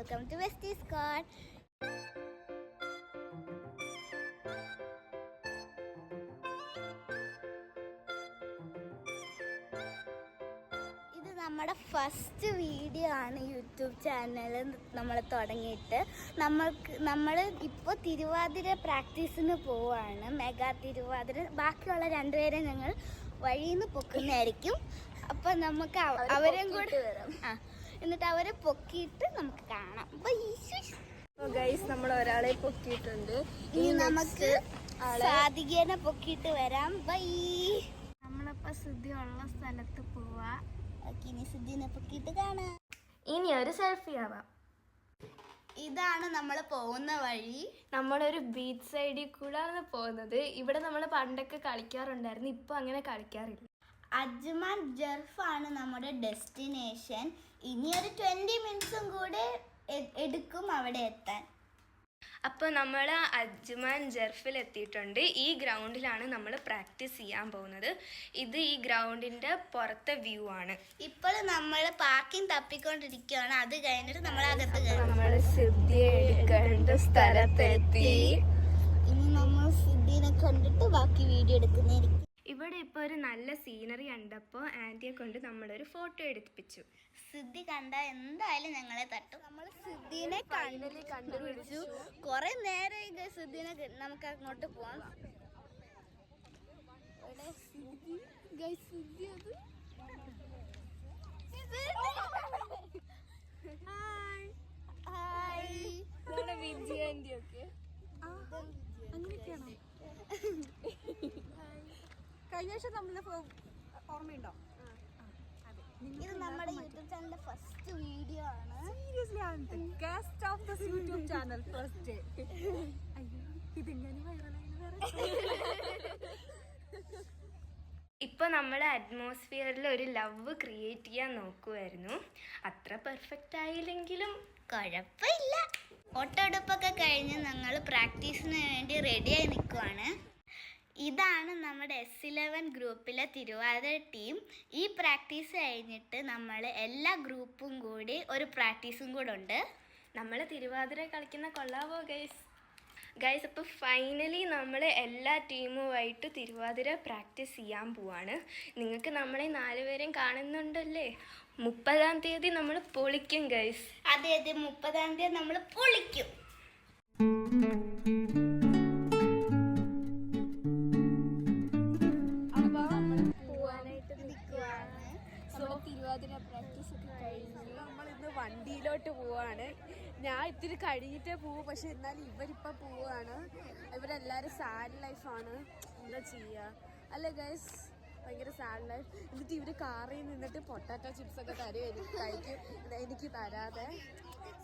Welcome to വെസ്റ്റി squad. ഇത് നമ്മുടെ first video ആണ് യൂട്യൂബ് ചാനൽ നമ്മൾ തുടങ്ങിയിട്ട്. നമ്മൾ ഇപ്പോൾ തിരുവാതിര പ്രാക്ടീസിന് പോവാണ്, മെഗാ തിരുവാതിര. ബാക്കിയുള്ള രണ്ടുപേരെ ഞങ്ങൾ വഴിയിൽ നിന്ന് പൊക്കുന്നതായിരിക്കും. അപ്പം നമുക്ക് അവരെയും കൂടെ എന്നിട്ട് അവരെ പൊക്കിയിട്ട് നമുക്ക് കാണാം. ഗൈസ്, നമ്മൾ ഒരാളെ പൊക്കിയിട്ടുണ്ട്. ഇനി നമുക്ക് സാധികേനെ പൊക്കിയിട്ട് വരാം. ബൈ. നമ്മളിപ്പോ സിദ്ധി ഉള്ള സ്ഥലത്ത് പോവാ. ഇനി സിദ്ധിനെ പൊക്കിയിട്ട് കാണാം. ഇനി ഒരു സെൽഫി ആവാം. ഇതാണ് നമ്മൾ പോകുന്ന വഴി. നമ്മളൊരു ബീച്ച് സൈഡിൽ കൂടെയാണ് പോകുന്നത്. ഇവിടെ നമ്മൾ പണ്ടൊക്കെ കളിക്കാറുണ്ടായിരുന്നു, ഇപ്പൊ അങ്ങനെ കളിക്കാറില്ല. അജ്മാൻ ജർഫാണ് നമ്മുടെ ഡെസ്റ്റിനേഷൻ. ഇനി ഒരു 20 മിനിറ്റ്സും കൂടെ എടുക്കും അവിടെ എത്താൻ. അപ്പോൾ നമ്മൾ അജ്മാൻ ജർഫിൽ എത്തിയിട്ടുണ്ട്. ഈ ഗ്രൗണ്ടിലാണ് നമ്മൾ പ്രാക്ടീസ് ചെയ്യാൻ പോകുന്നത്. ഇത് ഈ ഗ്രൗണ്ടിൻ്റെ പുറത്തെ വ്യൂ ആണ്. ഇപ്പോൾ നമ്മൾ പാർക്കിംഗ് തപ്പിക്കൊണ്ടിരിക്കുകയാണ്. അത് കഴിഞ്ഞിട്ട് നമ്മൾ അകത്ത് കയറും. നമ്മൾ സിദ്ധിയെ എടുക്കേണ്ട സ്ഥലത്തെത്തി. ഇനി നമ്മൾ സിദ്ധിനെ കണ്ടിട്ട് ബാക്കി വീഡിയോ എടുക്കുന്നതായിരിക്കും. ഇവിടെ ഇപ്പോൾ ഒരു നല്ല സീനറി കണ്ടപ്പോൾ ആൻറ്റിയെ കൊണ്ട് നമ്മളൊരു ഫോട്ടോ എടുപ്പിച്ചു. സിദ്ധി കണ്ട എന്തായാലും ഞങ്ങളെ തട്ടും. നമ്മൾ സിദ്ധിനെ കണ്ടുപിടിച്ചു. കുറെ നേരം സിദ്ധിനെ നമുക്ക് അങ്ങോട്ട് പോവാം. കഴിഞ്ഞ വർഷം നമ്മളെ ഓർമ്മയുണ്ടോ? ഇത് നമ്മുടെ യൂട്യൂബ് ചാനലിന്റെ ഫസ്റ്റ് വീഡിയോ ആണ്. Seriously guest of this YouTube channel first. ഇതെങ്ങനെ ഇപ്പോൾ നമ്മൾ അറ്റ്മോസ്ഫിയറിൽ ഒരു ലവ് ക്രിയേറ്റ് ചെയ്യാൻ നോക്കുമായിരുന്നു. അത്ര പെർഫെക്റ്റ് ആയില്ലെങ്കിലും കുഴപ്പമില്ല. ഫോട്ടോയെടുപ്പൊക്കെ കഴിഞ്ഞ് ഞങ്ങൾ പ്രാക്ടീസിന് വേണ്ടി റെഡിയായി നിൽക്കുവാണ്. ഇതാണ് നമ്മുടെ S11 ഗ്രൂപ്പിലെ തിരുവാതിര ടീം. ഈ പ്രാക്ടീസ് കഴിഞ്ഞിട്ട് നമ്മൾ എല്ലാ ഗ്രൂപ്പും കൂടി ഒരു പ്രാക്ടീസും കൂടെ ഉണ്ട്. നമ്മൾ തിരുവാതിര കളിക്കുന്ന കൊള്ളാവോ ഗൈസ്? അപ്പോൾ ഫൈനലി നമ്മൾ എല്ലാ ടീമുമായിട്ട് തിരുവാതിര പ്രാക്ടീസ് ചെയ്യാൻ പോവാണ്. നിങ്ങൾക്ക് നമ്മളെ 4 പേരെയും കാണുന്നുണ്ടല്ലേ? 30-ാം തീയതി നമ്മൾ പൊളിക്കും ഗൈസ്. അതെ, 30-ാം തീയതി നമ്മൾ പൊളിക്കും. തിരുവാതിര പ്രാക്ടീസ് ഒക്കെ കഴിഞ്ഞ് നമ്മളിന്ന് വണ്ടിയിലോട്ട് പോവാണ്. ഞാൻ ഇത്തിരി കഴിഞ്ഞിട്ടേ പോവും, പക്ഷെ എന്നാലും ഇവരിപ്പോൾ പോവാണ്. ഇവരെല്ലാവരും സാഡ് ലൈഫാണ്. എന്താ ചെയ്യുക അല്ലേ ഗൈസ്? ഭയങ്കര സാഡ് ലൈഫ്. എന്നിട്ട് ഇവർ കാറിൽ നിന്നിട്ട് പൊട്ടാറ്റോ ചിപ്സ് ഒക്കെ തരും, കഴിക്കും, എനിക്ക് തരാതെ.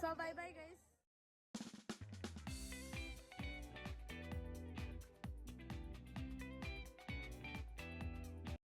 So bye bye guys.